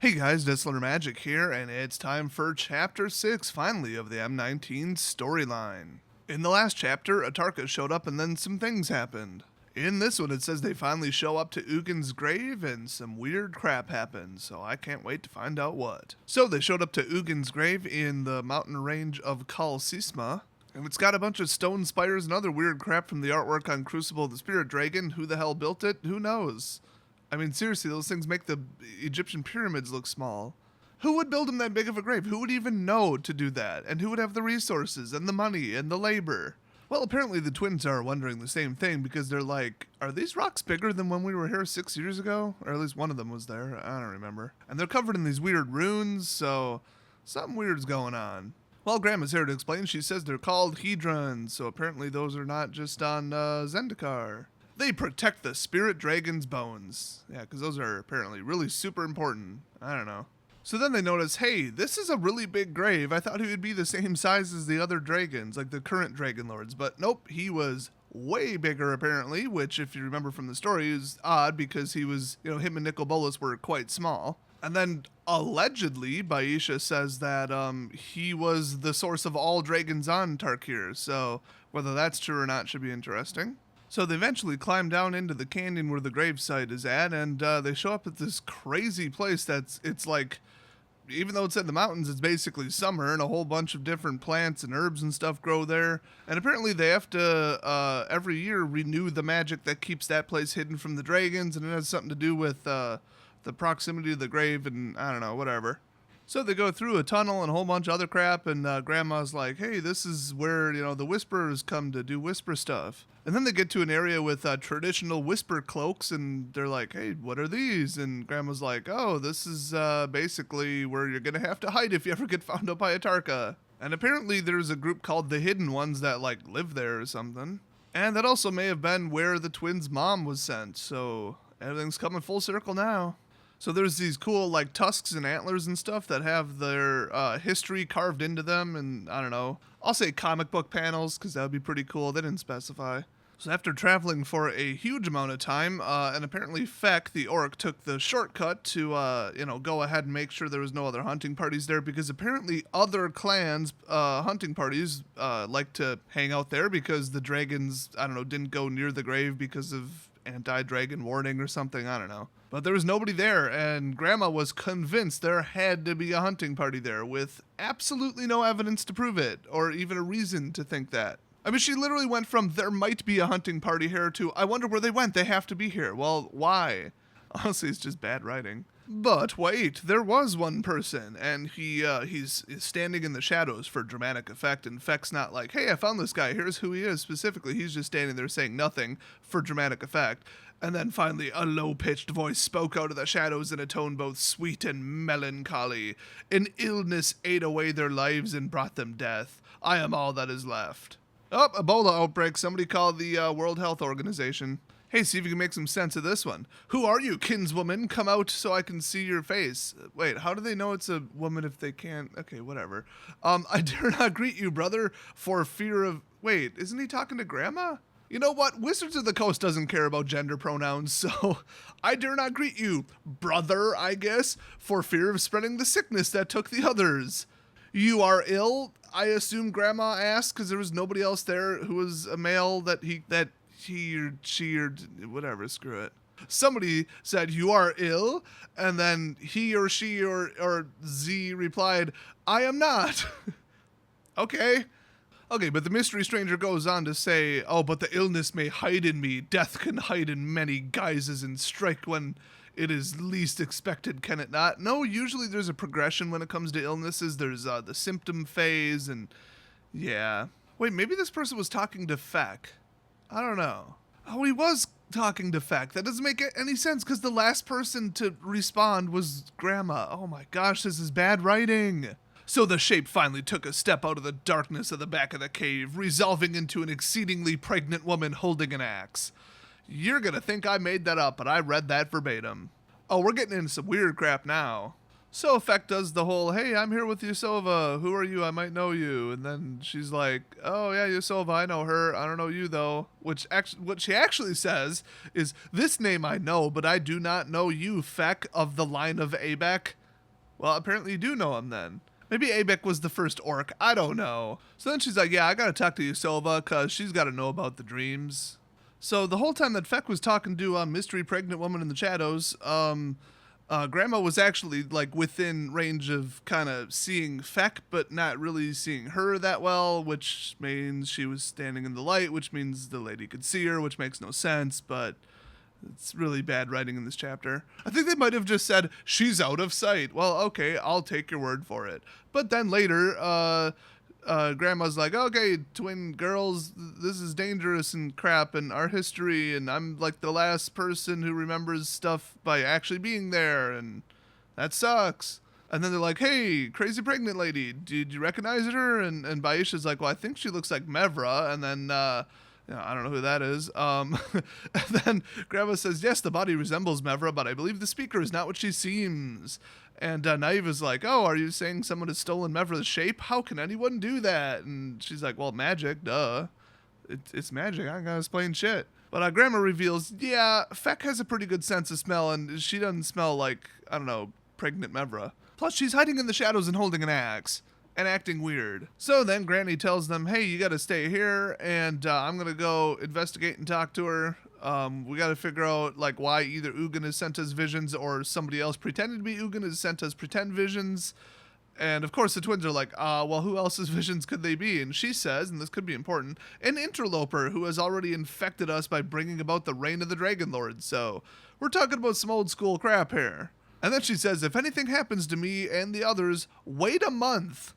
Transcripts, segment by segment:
Hey guys, Desolator Magic here, and it's time for Chapter 6, finally, of the M19 storyline. In the last chapter, Atarka showed up and then some things happened. In this one, it says they finally show up to Ugin's grave and some weird crap happens, so I can't wait to find out what. So they showed up to Ugin's grave in the mountain range of Kal Sisma, and it's got a bunch of stone spires and other weird crap from the artwork on Crucible of the Spirit Dragon. Who the hell built it? Who knows? I mean, seriously, those things make the Egyptian pyramids look small. Who would build them that big of a grave? Who would even know to do that? And who would have the resources and the money and the labor? Well, apparently the twins are wondering the same thing because they're like, are these rocks bigger than when we were here 6 years ago? Or at least one of them was there. I don't remember. And they're covered in these weird runes, so something weird's going on. Well, Grandma's here to explain. She says they're called Hedrons, so apparently those are not just on Zendikar. They protect the spirit dragon's bones. Yeah, because those are apparently really super important. I don't know. So then they notice, hey, this is a really big grave. I thought he would be the same size as the other dragons, like the current dragon lords. But nope, he was way bigger apparently, which if you remember from the story is odd because he was, him and Nicol Bolas were quite small. And then allegedly, Baisha says that he was the source of all dragons on Tarkir. So whether that's true or not should be interesting. So they eventually climb down into the canyon where the gravesite is at, and they show up at this crazy place it's like, even though it's in the mountains, it's basically summer, and a whole bunch of different plants and herbs and stuff grow there. And apparently they have to, every year, renew the magic that keeps that place hidden from the dragons, and it has something to do with the proximity of the grave and, I don't know, whatever. So they go through a tunnel and a whole bunch of other crap, and Grandma's like, hey, this is where, the Whisperers come to do whisper stuff. And then they get to an area with traditional whisper cloaks, and they're like, hey, what are these? And Grandma's like, oh, this is basically where you're going to have to hide if you ever get found out by Atarka. And apparently there's a group called the Hidden Ones that, live there or something. And that also may have been where the twins' mom was sent, so everything's coming full circle now. So there's these cool, tusks and antlers and stuff that have their history carved into them, and I don't know. I'll say comic book panels, because that would be pretty cool. They didn't specify. So after traveling for a huge amount of time, and apparently Feck, the orc, took the shortcut to, go ahead and make sure there was no other hunting parties there, because apparently other clans' hunting parties like to hang out there because the dragons, I don't know, didn't go near the grave because of anti-dragon warning or something, I don't know. But there was nobody there, and Grandma was convinced there had to be a hunting party there with absolutely no evidence to prove it, or even a reason to think that. I mean, she literally went from there might be a hunting party here to I wonder where they went, they have to be here. Well, why? Honestly, it's just bad writing. But wait, there was one person, and he's standing in the shadows for dramatic effect, and Feck's not like, hey, I found this guy, here's who he is specifically. He's just standing there saying nothing for dramatic effect. And then finally, a low-pitched voice spoke out of the shadows in a tone both sweet and melancholy. An illness ate away their lives and brought them death. I am all that is left. Oh, Ebola outbreak. Somebody called the World Health Organization. Hey, see if you can make some sense of this one. Who are you, kinswoman? Come out so I can see your face. Wait, how do they know it's a woman if they can't? Okay, whatever. I dare not greet you, brother, for fear of... Wait, isn't he talking to Grandma? You know what? Wizards of the Coast doesn't care about gender pronouns, so I dare not greet you, brother, I guess, for fear of spreading the sickness that took the others. You are ill, I assume Grandma asked, because there was nobody else there who was a male that he or she or whatever, screw it. Somebody said, you are ill, and then he or she or Z replied, I am not. Okay, but the mystery stranger goes on to say, oh, but the illness may hide in me. Death can hide in many guises and strike when it is least expected, can it not? No, usually there's a progression when it comes to illnesses. There's the symptom phase, and yeah. Wait, maybe this person was talking to Feck. I don't know. Oh, he was talking to Feck. That doesn't make any sense because the last person to respond was Grandma. Oh my gosh, this is bad writing. So the shape finally took a step out of the darkness of the back of the cave, resolving into an exceedingly pregnant woman holding an axe. You're gonna think I made that up, but I read that verbatim. Oh, we're getting into some weird crap now. So Feck does the whole, hey, I'm here with Yusova. Who are you? I might know you. And then she's like, oh, yeah, Yusova, I know her. I don't know you, though. What she actually says is, this name I know, but I do not know you, Feck, of the line of Abek. Well, apparently you do know him then. Maybe Abek was the first orc. I don't know. So then she's like, yeah, I gotta talk to Yusova because she's gotta know about the dreams. So the whole time that Feck was talking to a mystery pregnant woman in the shadows, Grandma was actually like within range of kind of seeing Feck, but not really seeing her that well, which means she was standing in the light, which means the lady could see her, which makes no sense, but it's really bad writing in this chapter. I think they might have just said, she's out of sight. Well, okay, I'll take your word for it. But then later, Grandma's like, okay, twin girls, this is dangerous and crap and our history, and I'm like the last person who remembers stuff by actually being there, and that sucks. And then they're like, hey, crazy pregnant lady, did you recognize her? And Baisha's like, well, I think she looks like Mevra. And then, I don't know who that is. And then Grandma says, yes, the body resembles Mevra, but I believe the speaker is not what she seems. And Naive is like, oh, are you saying someone has stolen Mevra's shape? How can anyone do that? And she's like, well, magic, duh. It's magic. I gotta explain shit. But Grandma reveals, yeah, Feck has a pretty good sense of smell, and she doesn't smell like, I don't know, pregnant Mevra. Plus, she's hiding in the shadows and holding an axe. And acting weird. So then Granny tells them, hey, you gotta stay here, and I'm gonna go investigate and talk to her. We gotta figure out like why either Ugin has sent us visions or somebody else pretending to be Ugin has sent us pretend visions. And of course the twins are like, well, who else's visions could they be? And she says, and this could be important, an interloper who has already infected us by bringing about the reign of the Dragon Lord. So we're talking about some old school crap here. And then she says, if anything happens to me and the others, wait a month.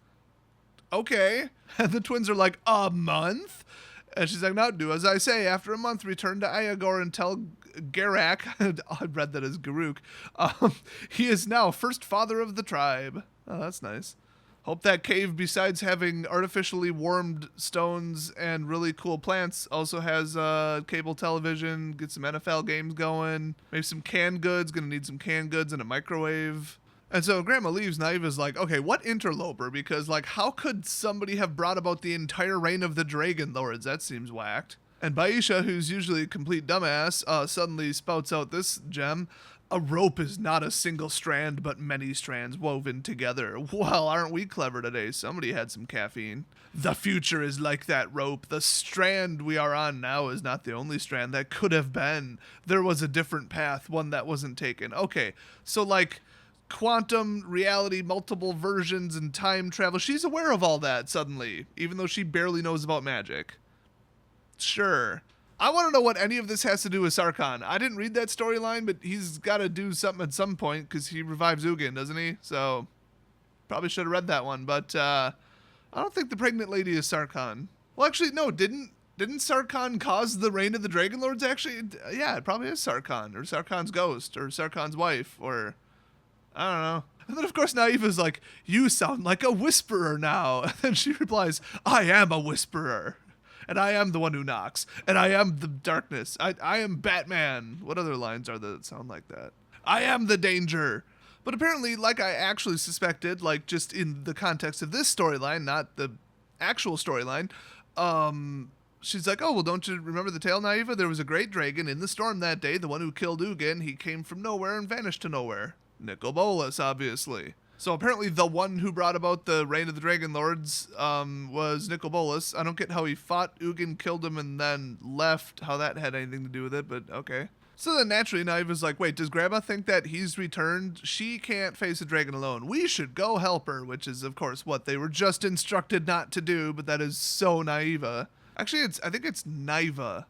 Okay. And the twins are like, a month? And she's like, no, do as I say. After a month, return to Ayagor and tell Garak, I read that as Garuk, he is now first father of the tribe. Oh, that's nice. Hope that cave, besides having artificially warmed stones and really cool plants, also has cable television, get some NFL games going, maybe some canned goods, gonna need some canned goods and a microwave. And so Grandma leaves, Naiva's like, okay, what interloper? Because, like, how could somebody have brought about the entire reign of the Dragon Lords? That seems whacked. And Baisha, who's usually a complete dumbass, suddenly spouts out this gem. A rope is not a single strand, but many strands woven together. Well, aren't we clever today? Somebody had some caffeine. The future is like that rope. The strand we are on now is not the only strand that could have been. There was a different path, one that wasn't taken. Okay, so, like, quantum reality, multiple versions, and time travel. She's aware of all that suddenly, even though she barely knows about magic. Sure. I want to know what any of this has to do with Sarkhan. I didn't read that storyline, but he's got to do something at some point because he revives Ugin, doesn't he? So probably should have read that one, but I don't think the pregnant lady is Sarkhan. Well, actually, no, didn't Sarkhan cause the reign of the Dragon Lords, actually? Yeah, it probably is Sarkhan, or Sarkhan's ghost, or Sarkhan's wife, or I don't know. And then, of course, Naiva's like, you sound like a whisperer now. And then she replies, I am a whisperer. And I am the one who knocks. And I am the darkness. I am Batman. What other lines are there that sound like that? I am the danger. But apparently, like I actually suspected, like just in the context of this storyline, not the actual storyline, she's like, oh, well, don't you remember the tale, Naiva? There was a great dragon in the storm that day, the one who killed Ugin. He came from nowhere and vanished to nowhere. Nicobolus, obviously. So apparently the one who brought about the reign of the Dragon Lords was Nicobolus. I don't get how he fought Ugin, killed him, and then left, how that had anything to do with it, but okay. So then naturally Naiva's like, wait, does Grandma think that he's returned? She can't face a dragon alone. We should go help her, which is, of course, what they were just instructed not to do, but that is so Naiva. Actually, I think it's Naiva.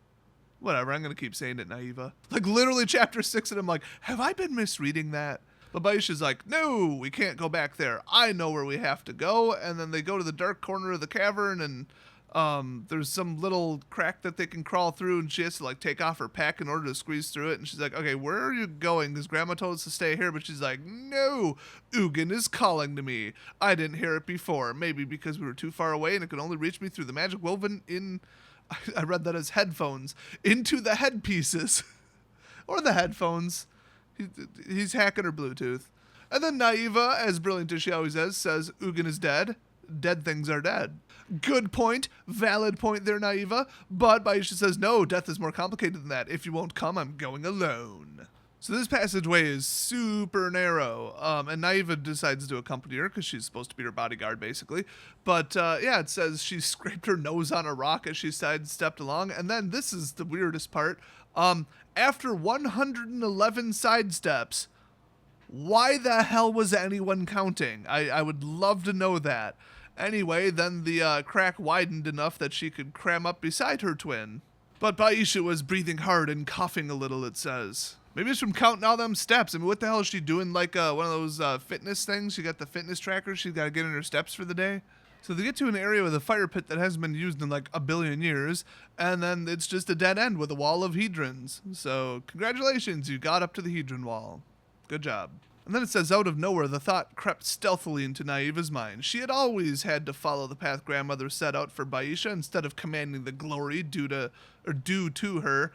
Whatever, I'm going to keep saying it Naiva. Like, literally chapter 6, and I'm like, have I been misreading that? But Baisha's like, no, we can't go back there. I know where we have to go. And then they go to the dark corner of the cavern, and there's some little crack that they can crawl through, and she has to, like, take off her pack in order to squeeze through it. And she's like, okay, where are you going? Because Grandma told us to stay here. But she's like, no, Ugin is calling to me. I didn't hear it before. Maybe because we were too far away, and it could only reach me through the magic woven in, I read that as headphones, into the headpieces. Or the headphones. He's hacking her Bluetooth. And then Naiva, as brilliant as she always is, says Ugin is dead. Dead things are dead. Good point. Valid point there, Naiva. But Baisha says, no, death is more complicated than that. If you won't come, I'm going alone. So this passageway is super narrow, and Naiva decides to accompany her because she's supposed to be her bodyguard, basically. But yeah, it says she scraped her nose on a rock as she sidestepped along, and then this is the weirdest part. After 111 sidesteps, why the hell was anyone counting? I would love to know that. Anyway, then the crack widened enough that she could cram up beside her twin. But Baisha was breathing hard and coughing a little, it says. Maybe it's from counting all them steps. I mean, what the hell is she doing? Like one of those fitness things? She got the fitness tracker. She's got to get in her steps for the day. So they get to an area with a fire pit that hasn't been used in like a billion years, and then it's just a dead end with a wall of hedrons. So congratulations, you got up to the hedron wall. Good job. And then it says, out of nowhere, the thought crept stealthily into Naiva's mind. She had always had to follow the path grandmother set out for Baisha instead of commanding the glory due to her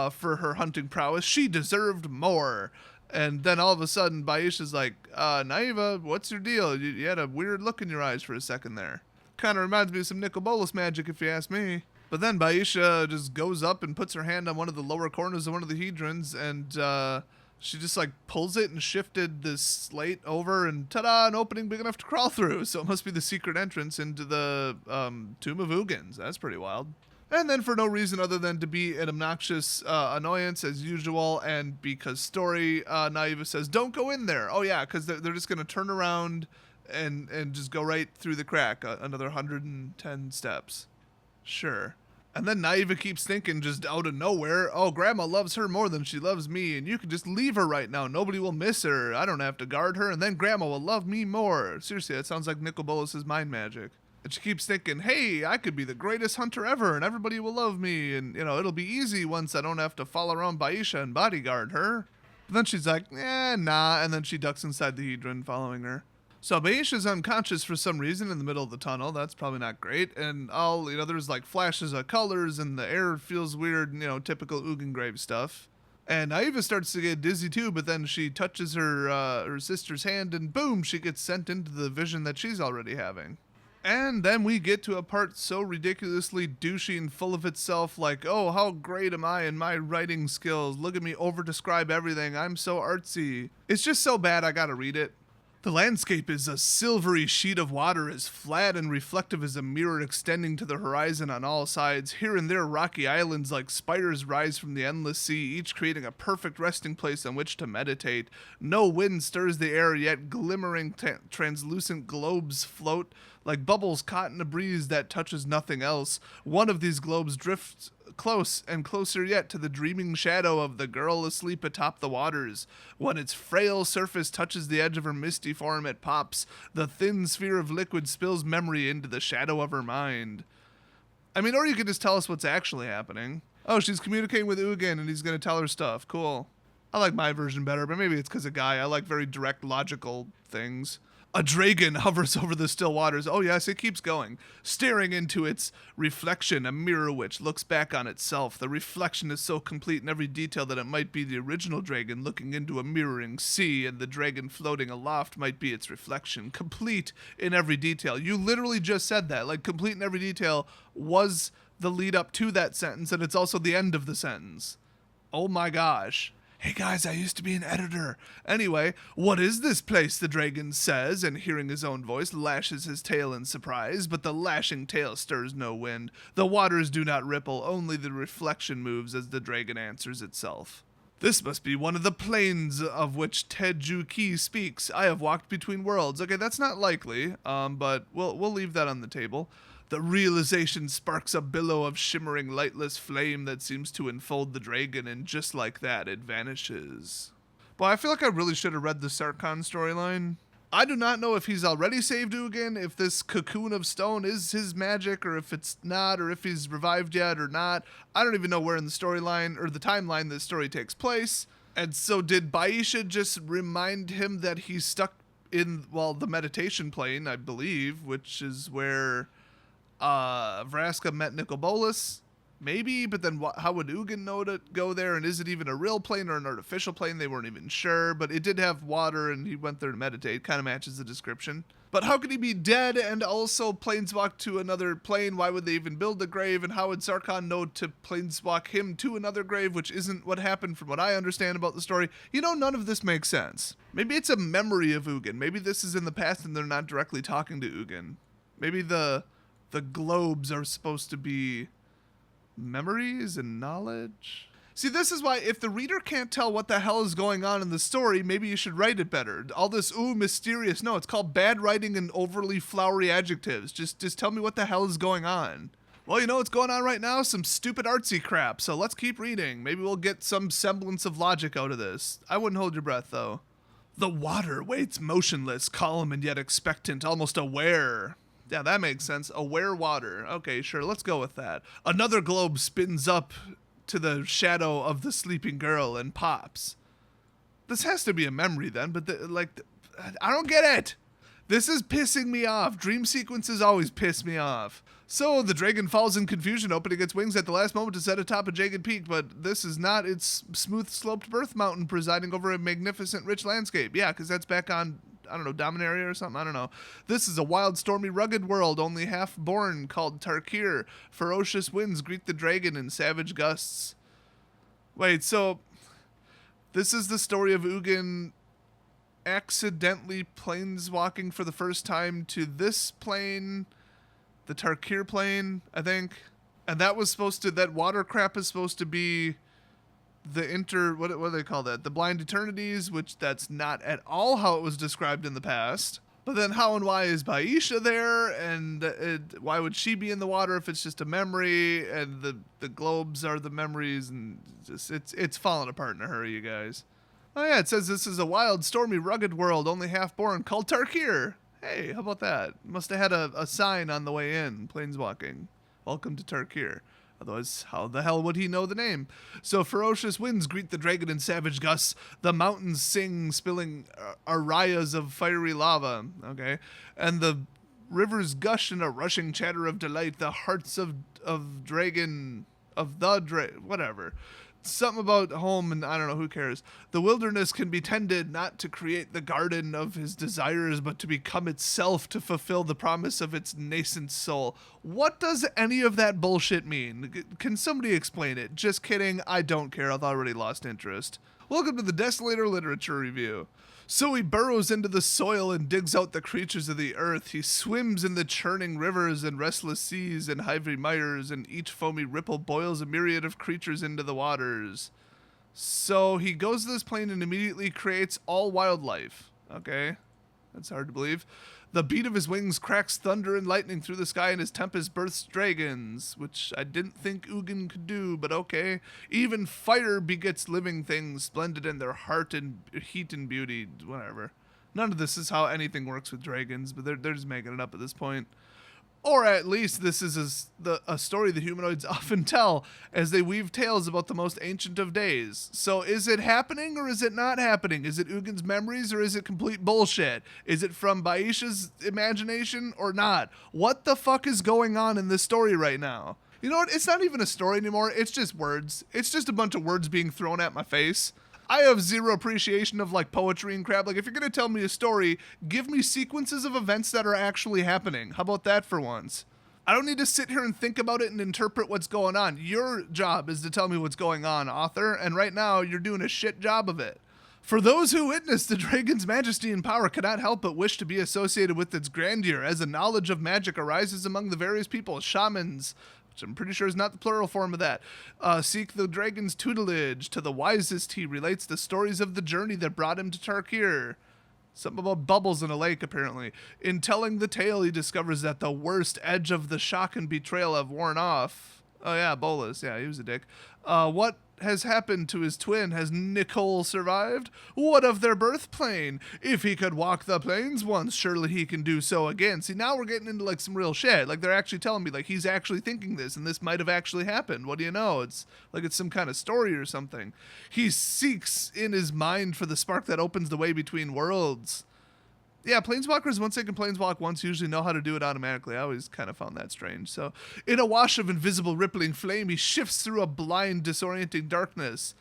for her hunting prowess. She deserved more. And then all of a sudden, Baisha's like, Naiva, what's your deal? You had a weird look in your eyes for a second there. Kind of reminds me of some Nicol Bolas magic, if you ask me. But then Baisha just goes up and puts her hand on one of the lower corners of one of the hedrons, and she just like pulls it and shifted this slate over, and ta-da, an opening big enough to crawl through. So it must be the secret entrance into the Tomb of Ugins. That's pretty wild. And then for no reason other than to be an obnoxious annoyance as usual, and because story, Naiva says, don't go in there. Oh yeah, because they're just going to turn around and just go right through the crack, another 110 steps. Sure. And then Naiva keeps thinking just out of nowhere, oh, Grandma loves her more than she loves me, and you can just leave her right now. Nobody will miss her. I don't have to guard her, and then Grandma will love me more. Seriously, that sounds like Nicol Bolas' mind magic. And she keeps thinking, hey, I could be the greatest hunter ever, and everybody will love me, and, you know, it'll be easy once I don't have to follow around Baisha and bodyguard her. But then she's like, nah, and then she ducks inside the hedron following her. So Baisha's unconscious for some reason in the middle of the tunnel. That's probably not great. And there's like flashes of colors and the air feels weird, typical Ugengrave stuff. And Naiva starts to get dizzy too, but then she touches her sister's hand and boom, she gets sent into the vision that she's already having. And then we get to a part so ridiculously douchey and full of itself, like, oh, how great am I in my writing skills. Look at me over-describe everything. I'm so artsy. It's just so bad I gotta read it. The landscape is a silvery sheet of water as flat and reflective as a mirror extending to the horizon on all sides. Here and there, rocky islands like spiders rise from the endless sea, each creating a perfect resting place on which to meditate. No wind stirs the air, yet glimmering translucent globes float like bubbles caught in a breeze that touches nothing else. One of these globes drifts close and closer yet to the dreaming shadow of the girl asleep atop the waters. When its frail surface touches the edge of her misty form, it pops. The thin sphere of liquid spills memory into the shadow of her mind. I mean, or you could just tell us what's actually happening. Oh, she's communicating with Ugin and he's going to tell her stuff. Cool. I like my version better, but maybe it's because a guy. I like very direct, logical things. A dragon hovers over the still waters. Oh yes, it keeps going. Staring into its reflection, a mirror which looks back on itself. The reflection is so complete in every detail that it might be the original dragon looking into a mirroring sea, and the dragon floating aloft might be its reflection. Complete in every detail. You literally just said that. Like, complete in every detail was the lead up to that sentence, and it's also the end of the sentence. Oh my gosh. Hey guys, I used to be an editor. Anyway, what is this place, the dragon says, and hearing his own voice, lashes his tail in surprise, but the lashing tail stirs no wind. The waters do not ripple, only the reflection moves as the dragon answers itself. This must be one of the planes of which Teju Ki speaks. I have walked between worlds. Okay, that's not likely, but we'll leave that on the table. The realization sparks a billow of shimmering, lightless flame that seems to enfold the dragon, and just like that, it vanishes. Boy, I feel like I really should have read the Sarkhan storyline. I do not know if he's already saved Ugin, if this cocoon of stone is his magic, or if it's not, or if he's revived yet or not. I don't even know where in the storyline, or the timeline this story takes place. And so did Baisha just remind him that he's stuck in, the meditation plane, I believe, which is where Vraska met Nicol Bolas, Maybe, but then how would Ugin know to go there? And is it even a real plane or an artificial plane? They weren't even sure, but it did have water and he went there to meditate. Kind of matches the description. But how could he be dead and also planeswalk to another plane? Why would they even build a grave? And how would Sarkhan know to planeswalk him to another grave, which isn't what happened from what I understand about the story? You know, none of this makes sense. Maybe it's a memory of Ugin. Maybe this is in the past and they're not directly talking to Ugin. Maybe the globes are supposed to be memories and knowledge. See, this is why if the reader can't tell what the hell is going on in the story, maybe you should write it better. All this, ooh, mysterious. No, it's called bad writing and overly flowery adjectives. Just tell me what the hell is going on. Well, you know what's going on right now? Some stupid artsy crap. So let's keep reading. Maybe we'll get some semblance of logic out of this. I wouldn't hold your breath, though. The water waits motionless, calm and yet expectant, almost aware. Yeah, that makes sense. Aware water. Okay, sure, let's go with that. Another globe spins up to the shadow of the sleeping girl and pops. This has to be a memory then, but I don't get it. This is pissing me off. Dream sequences always piss me off. So the dragon falls in confusion, opening its wings at the last moment to set atop a jagged peak, but this is not its smooth-sloped birth mountain presiding over a magnificent, rich landscape. Yeah, because that's back on, I don't know, Dominaria or something? I don't know. This is a wild, stormy, rugged world, only half-born, called Tarkir. Ferocious winds greet the dragon in savage gusts. Wait, so this is the story of Ugin accidentally planeswalking for the first time to this plane, the Tarkir plane, I think. And that water crap is supposed to be the what do they call that? The Blind Eternities, which that's not at all how it was described in the past. But then how and why is Baisha there? And why would she be in the water if it's just a memory? And the globes are the memories, and just it's falling apart in a hurry, you guys. Oh yeah, it says this is a wild, stormy, rugged world, only half-born, called Tarkir. Hey, how about that? Must have had a sign on the way in, planeswalking. Welcome to Tarkir. Otherwise, how the hell would he know the name? So ferocious winds greet the dragon in savage gusts. The mountains sing, spilling arayas of fiery lava. Okay. And the rivers gush in a rushing chatter of delight. The hearts of whatever. Something about home, and I don't know, who cares. The wilderness can be tended not to create the garden of his desires, but to become itself, to fulfill the promise of its nascent soul. What does any of that bullshit mean? Can somebody explain it? Just kidding, I don't care, I've already lost interest. Welcome to the Desolator Literature Review. So he burrows into the soil and digs out the creatures of the earth. He swims in the churning rivers and restless seas and ivory mires, and each foamy ripple boils a myriad of creatures into the waters. So he goes to this plane and immediately creates all wildlife. Okay, that's hard to believe. The beat of his wings cracks thunder and lightning through the sky, and his tempest births dragons, which I didn't think Ugin could do, but okay. Even fire begets living things, splendid in their heart and heat and beauty, whatever. None of this is how anything works with dragons, but they're just making it up at this point. Or at least this is a story the humanoids often tell as they weave tales about the most ancient of days. So is it happening or is it not happening? Is it Ugin's memories or is it complete bullshit? Is it from Baisha's imagination or not? What the fuck is going on in this story right now? You know what? It's not even a story anymore. It's just words. It's just a bunch of words being thrown at my face. I have zero appreciation of like poetry and crap. Like if you're going to tell me a story, give me sequences of events that are actually happening. How about that for once? I don't need to sit here and think about it and interpret what's going on. Your job is to tell me what's going on, author, and right now you're doing a shit job of it. For those who witness the dragon's majesty and power cannot help but wish to be associated with its grandeur, as a knowledge of magic arises among the various people, shamans, which I'm pretty sure is not the plural form of that, seek the dragon's tutelage. To the wisest he relates the stories of the journey that brought him to Tarkir. Something about bubbles in a lake, apparently. In telling the tale, he discovers that the worst edge of the shock and betrayal have worn off. Oh yeah, Bolas. Yeah, he was a dick. What has happened to his twin? Has Nicole survived? What of their birth plane? If he could walk the plains once, surely he can do so again. See, now we're getting into like some real shit. Like they're actually telling me like he's actually thinking this and this might have actually happened. What do you know? It's like it's some kind of story or something. He seeks in his mind for the spark that opens the way between worlds. Yeah, planeswalkers, once they can planeswalk once, usually know how to do it automatically. I always kind of found that strange. So, in a wash of invisible rippling flame, he shifts through a blind, disorienting darkness.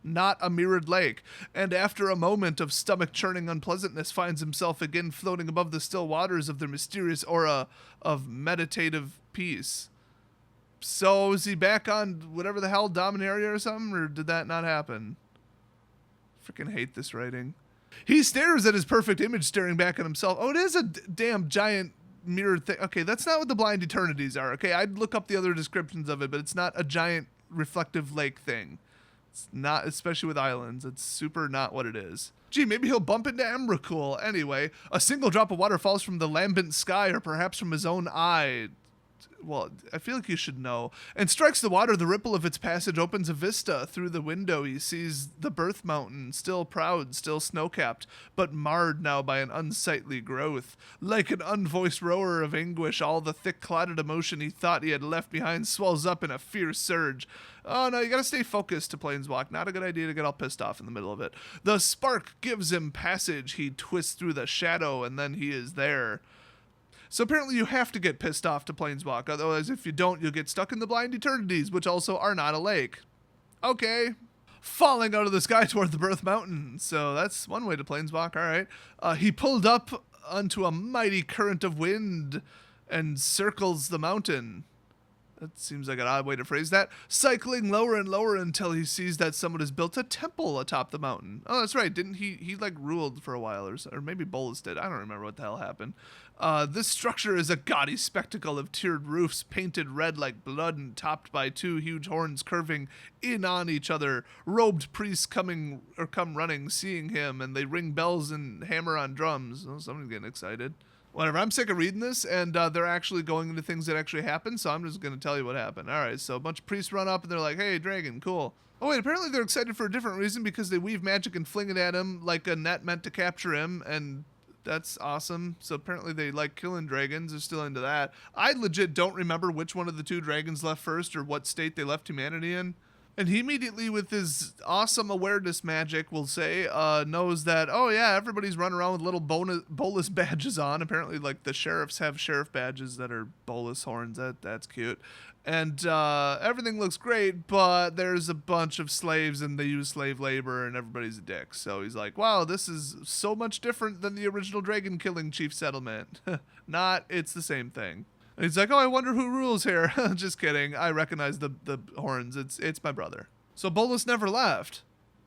Not a mirrored lake. And after a moment of stomach-churning unpleasantness, finds himself again floating above the still waters of their mysterious aura of meditative peace. So, is he back on whatever the hell, Dominaria or something? Or did that not happen? Freaking hate this writing. He stares at his perfect image staring back at himself. Oh, it is a damn giant mirrored thing. Okay, that's not what the blind eternities are. Okay, I'd look up the other descriptions of it, but it's not a giant reflective lake thing. It's not, especially with islands. It's super not what it is. Gee, maybe he'll bump into Emrakul. Anyway, a single drop of water falls from the lambent sky or perhaps from his own eye. Well, I feel like you should know. And strikes the water. The ripple of its passage opens a vista. Through the window, he sees the birth mountain, still proud, still snow-capped, but marred now by an unsightly growth. Like an unvoiced roar of anguish, all the thick clotted emotion he thought he had left behind swells up in a fierce surge. Oh, no, you gotta stay focused to Planeswalk. Not a good idea to get all pissed off in the middle of it. The spark gives him passage. He twists through the shadow, and then he is there. So apparently you have to get pissed off to Planeswalk, otherwise if you don't, you'll get stuck in the Blind Eternities, which also are not a lake. Okay. Falling out of the sky toward the Birth Mountain. So that's one way to Planeswalk, alright. He pulled up onto a mighty current of wind and circles the mountain. That seems like an odd way to phrase that. Cycling lower and lower until he sees that someone has built a temple atop the mountain. Oh, that's right. Didn't he like ruled for a while or maybe Bolas did. I don't remember what the hell happened. This structure is a gaudy spectacle of tiered roofs painted red like blood and topped by two huge horns curving in on each other. Robed priests come running, seeing him, and they ring bells and hammer on drums. Oh, somebody's getting excited. Whatever, I'm sick of reading this, and they're actually going into things that actually happen, so I'm just going to tell you what happened. All right, so a bunch of priests run up, and they're like, hey, dragon, cool. Oh, wait, apparently they're excited for a different reason, because they weave magic and fling it at him like a net meant to capture him, and that's awesome. So apparently they like killing dragons. They're still into that. I legit don't remember which one of the two dragons left first or what state they left humanity in. And he immediately, with his awesome awareness magic, will say, knows that, oh yeah, everybody's running around with little Bolas badges on. Apparently, like, the sheriffs have sheriff badges that are Bolas horns. That's cute. And everything looks great, but there's a bunch of slaves, and they use slave labor, and everybody's a dick. So he's like, wow, this is so much different than the original dragon-killing chief settlement. Not, it's the same thing. And he's like, oh, I wonder who rules here. Just kidding. I recognize the horns. It's my brother. So Bolas never left.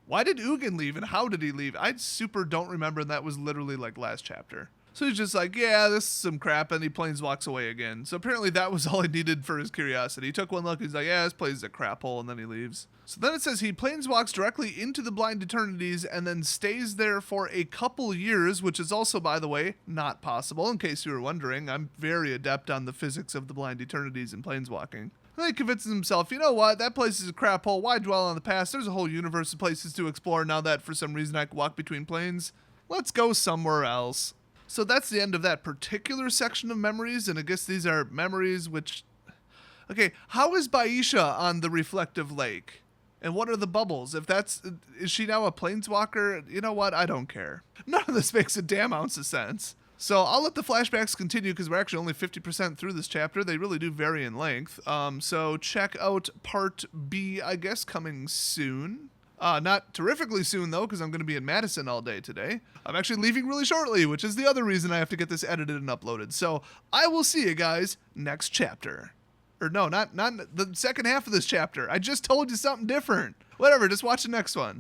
Why did Ugin leave, and how did he leave? I super don't remember, and that was literally like last chapter. So he's just like, yeah, this is some crap, and he planeswalks away again. So apparently that was all he needed for his curiosity. He took one look, he's like, yeah, this place is a crap hole, and then he leaves. So then it says he planeswalks directly into the Blind Eternities and then stays there for a couple years, which is also, by the way, not possible. In case you were wondering, I'm very adept on the physics of the Blind Eternities and planeswalking. And he convinces himself, you know what, that place is a crap hole. Why dwell on the past? There's a whole universe of places to explore now that for some reason I can walk between planes. Let's go somewhere else. So that's the end of that particular section of memories, and I guess these are memories which... Okay, how is Baisha on the reflective lake? And what are the bubbles? If that's... Is she now a planeswalker? You know what? I don't care. None of this makes a damn ounce of sense. So I'll let the flashbacks continue because we're actually only 50% through this chapter. They really do vary in length. So check out part B, I guess, coming soon. Not terrifically soon, though, because I'm going to be in Madison all day today. I'm actually leaving really shortly, which is the other reason I have to get this edited and uploaded. So I will see you guys next chapter. Or no, not the second half of this chapter. I just told you something different. Whatever, just watch the next one.